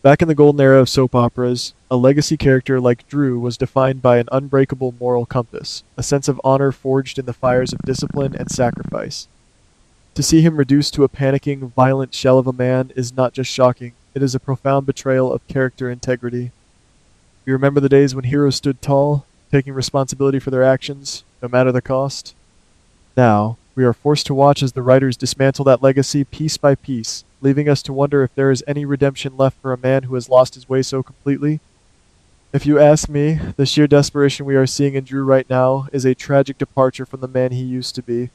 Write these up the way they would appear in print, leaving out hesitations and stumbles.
Back in the golden era of soap operas, a legacy character like Drew was defined by an unbreakable moral compass, a sense of honor forged in the fires of discipline and sacrifice. To see him reduced to a panicking, violent shell of a man is not just shocking, it is a profound betrayal of character integrity. You remember the days when heroes stood tall, taking responsibility for their actions, no matter the cost? Now, we are forced to watch as the writers dismantle that legacy piece by piece, leaving us to wonder if there is any redemption left for a man who has lost his way so completely. If you ask me, the sheer desperation we are seeing in Drew right now is a tragic departure from the man he used to be.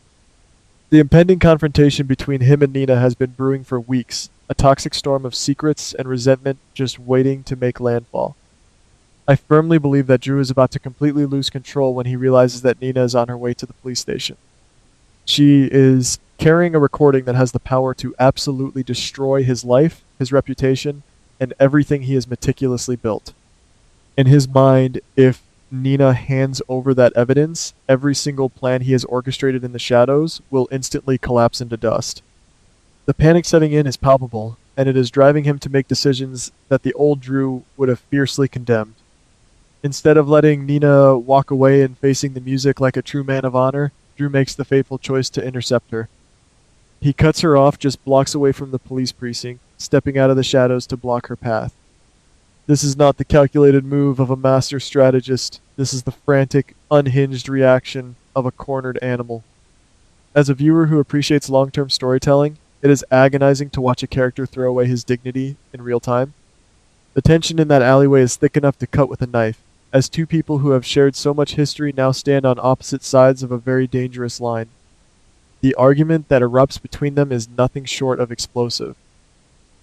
The impending confrontation between him and Nina has been brewing for weeks, a toxic storm of secrets and resentment just waiting to make landfall. I firmly believe that Drew is about to completely lose control when he realizes that Nina is on her way to the police station. She is carrying a recording that has the power to absolutely destroy his life, his reputation, and everything he has meticulously built. In his mind, if Nina hands over that evidence, every single plan he has orchestrated in the shadows will instantly collapse into dust. The panic setting in is palpable, and it is driving him to make decisions that the old Drew would have fiercely condemned. Instead of letting Nina walk away and facing the music like a true man of honor, Drew makes the fateful choice to intercept her. He cuts her off just blocks away from the police precinct, stepping out of the shadows to block her path. This is not the calculated move of a master strategist. This is the frantic, unhinged reaction of a cornered animal. As a viewer who appreciates long-term storytelling, it is agonizing to watch a character throw away his dignity in real time. The tension in that alleyway is thick enough to cut with a knife, as two people who have shared so much history now stand on opposite sides of a very dangerous line. The argument that erupts between them is nothing short of explosive.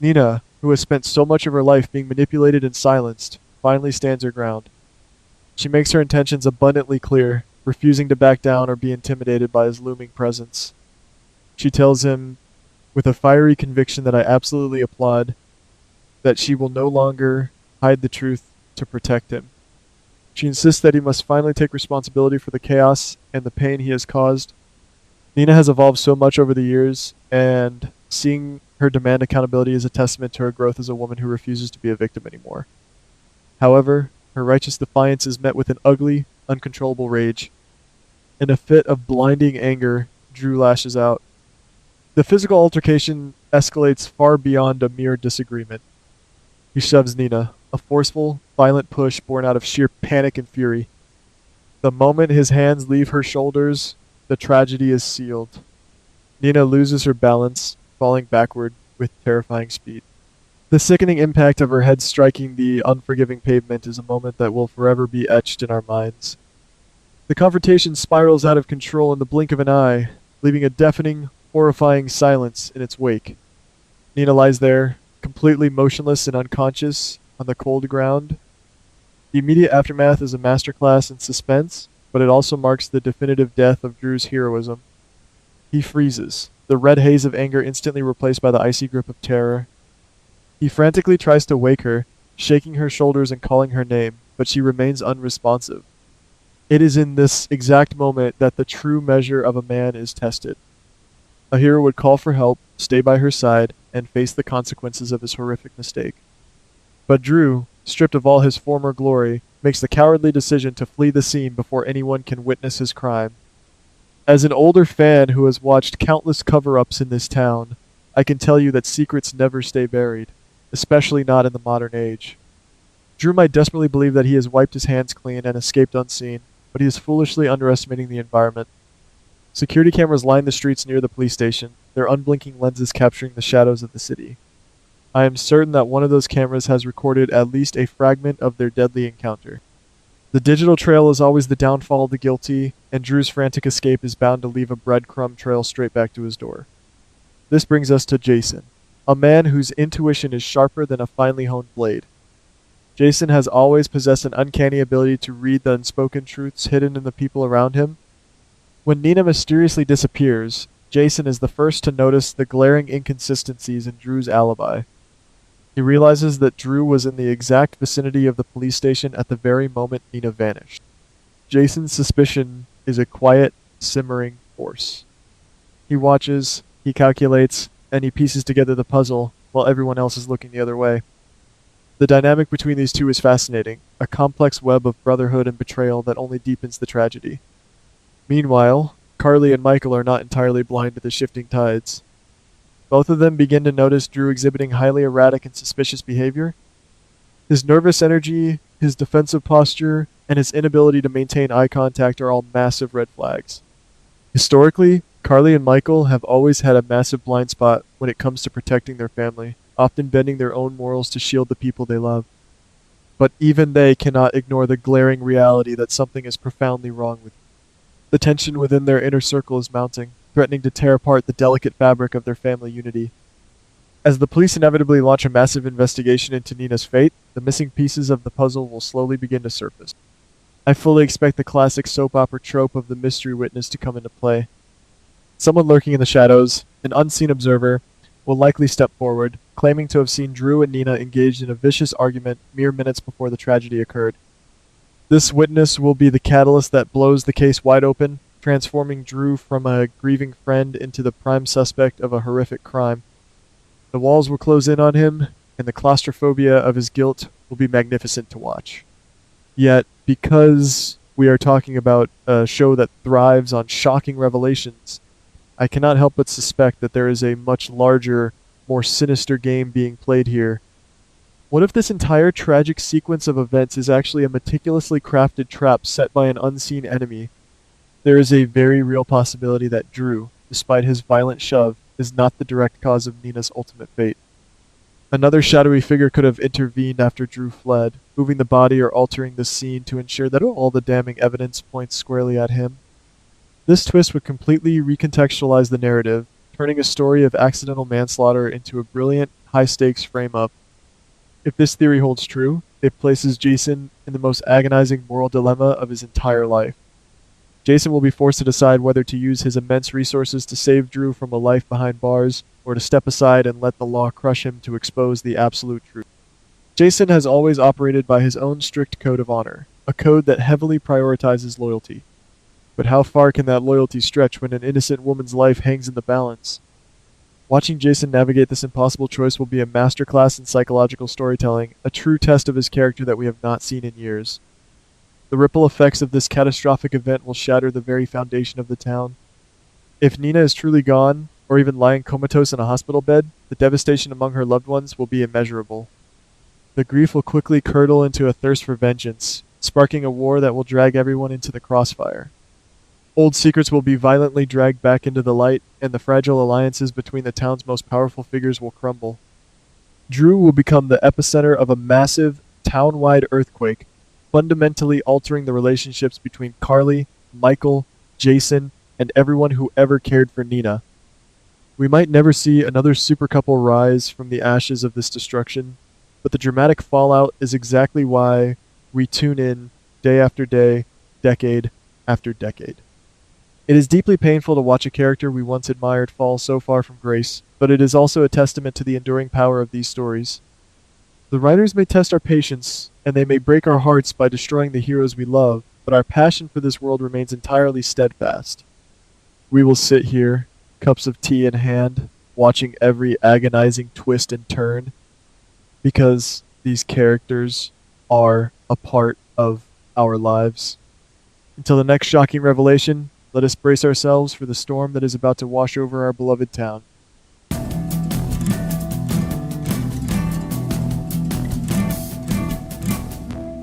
Nina, who has spent so much of her life being manipulated and silenced, finally stands her ground. She makes her intentions abundantly clear, refusing to back down or be intimidated by his looming presence. She tells him, with a fiery conviction that I absolutely applaud, that she will no longer hide the truth to protect him. She insists that he must finally take responsibility for the chaos and the pain he has caused. Nina has evolved so much over the years, and seeing her demand accountability is a testament to her growth as a woman who refuses to be a victim anymore. However, her righteous defiance is met with an ugly, uncontrollable rage. In a fit of blinding anger, Drew lashes out. The physical altercation escalates far beyond a mere disagreement. He shoves Nina, a forceful, violent push born out of sheer panic and fury. The moment his hands leave her shoulders, the tragedy is sealed. Nina loses her balance, falling backward with terrifying speed. The sickening impact of her head striking the unforgiving pavement is a moment that will forever be etched in our minds. The confrontation spirals out of control in the blink of an eye, leaving a deafening, horrifying silence in its wake. Nina lies there, completely motionless and unconscious, on the cold ground. The immediate aftermath is a masterclass in suspense, but it also marks the definitive death of Drew's heroism. He freezes, the red haze of anger instantly replaced by the icy grip of terror. He frantically tries to wake her, shaking her shoulders and calling her name, but she remains unresponsive. It is in this exact moment that the true measure of a man is tested. A hero would call for help, stay by her side, and face the consequences of his horrific mistake. But Drew, stripped of all his former glory, makes the cowardly decision to flee the scene before anyone can witness his crime. As an older fan who has watched countless cover-ups in this town, I can tell you that secrets never stay buried, especially not in the modern age. Drew might desperately believe that he has wiped his hands clean and escaped unseen, but he is foolishly underestimating the environment. Security cameras line the streets near the police station, their unblinking lenses capturing the shadows of the city. I am certain that one of those cameras has recorded at least a fragment of their deadly encounter. The digital trail is always the downfall of the guilty, and Drew's frantic escape is bound to leave a breadcrumb trail straight back to his door. This brings us to Jason, a man whose intuition is sharper than a finely honed blade. Jason has always possessed an uncanny ability to read the unspoken truths hidden in the people around him. When Nina mysteriously disappears, Jason is the first to notice the glaring inconsistencies in Drew's alibi. He realizes that Drew was in the exact vicinity of the police station at the very moment Nina vanished. Jason's suspicion is a quiet, simmering force. He watches, he calculates, and he pieces together the puzzle while everyone else is looking the other way. The dynamic between these two is fascinating, a complex web of brotherhood and betrayal that only deepens the tragedy. Meanwhile, Carly and Michael are not entirely blind to the shifting tides. Both of them begin to notice Drew exhibiting highly erratic and suspicious behavior. His nervous energy, his defensive posture, and his inability to maintain eye contact are all massive red flags. Historically, Carly and Michael have always had a massive blind spot when it comes to protecting their family, often bending their own morals to shield the people they love. But even they cannot ignore the glaring reality that something is profoundly wrong with them. The tension within their inner circle is mounting, threatening to tear apart the delicate fabric of their family unity. As the police inevitably launch a massive investigation into Nina's fate, the missing pieces of the puzzle will slowly begin to surface. I fully expect the classic soap opera trope of the mystery witness to come into play. Someone lurking in the shadows, an unseen observer, will likely step forward, claiming to have seen Drew and Nina engaged in a vicious argument mere minutes before the tragedy occurred. This witness will be the catalyst that blows the case wide open, transforming Drew from a grieving friend into the prime suspect of a horrific crime. The walls will close in on him, and the claustrophobia of his guilt will be magnificent to watch. Yet, because we are talking about a show that thrives on shocking revelations, I cannot help but suspect that there is a much larger, more sinister game being played here. What if this entire tragic sequence of events is actually a meticulously crafted trap set by an unseen enemy? There is a very real possibility that Drew, despite his violent shove, is not the direct cause of Nina's ultimate fate. Another shadowy figure could have intervened after Drew fled, moving the body or altering the scene to ensure that all the damning evidence points squarely at him. This twist would completely recontextualize the narrative, turning a story of accidental manslaughter into a brilliant, high-stakes frame-up. If this theory holds true, it places Jason in the most agonizing moral dilemma of his entire life. Jason will be forced to decide whether to use his immense resources to save Drew from a life behind bars, or to step aside and let the law crush him to expose the absolute truth. Jason has always operated by his own strict code of honor, a code that heavily prioritizes loyalty. But how far can that loyalty stretch when an innocent woman's life hangs in the balance? Watching Jason navigate this impossible choice will be a masterclass in psychological storytelling, a true test of his character that we have not seen in years. The ripple effects of this catastrophic event will shatter the very foundation of the town. If Nina is truly gone, or even lying comatose in a hospital bed, the devastation among her loved ones will be immeasurable. The grief will quickly curdle into a thirst for vengeance, sparking a war that will drag everyone into the crossfire. Old secrets will be violently dragged back into the light, and the fragile alliances between the town's most powerful figures will crumble. Drew will become the epicenter of a massive, town-wide earthquake, fundamentally altering the relationships between Carly, Michael, Jason, and everyone who ever cared for Nina. We might never see another super couple rise from the ashes of this destruction, but the dramatic fallout is exactly why we tune in day after day, decade after decade. It is deeply painful to watch a character we once admired fall so far from grace, but it is also a testament to the enduring power of these stories. The writers may test our patience, and they may break our hearts by destroying the heroes we love, but our passion for this world remains entirely steadfast. We will sit here, cups of tea in hand, watching every agonizing twist and turn, because these characters are a part of our lives. Until the next shocking revelation, let us brace ourselves for the storm that is about to wash over our beloved town.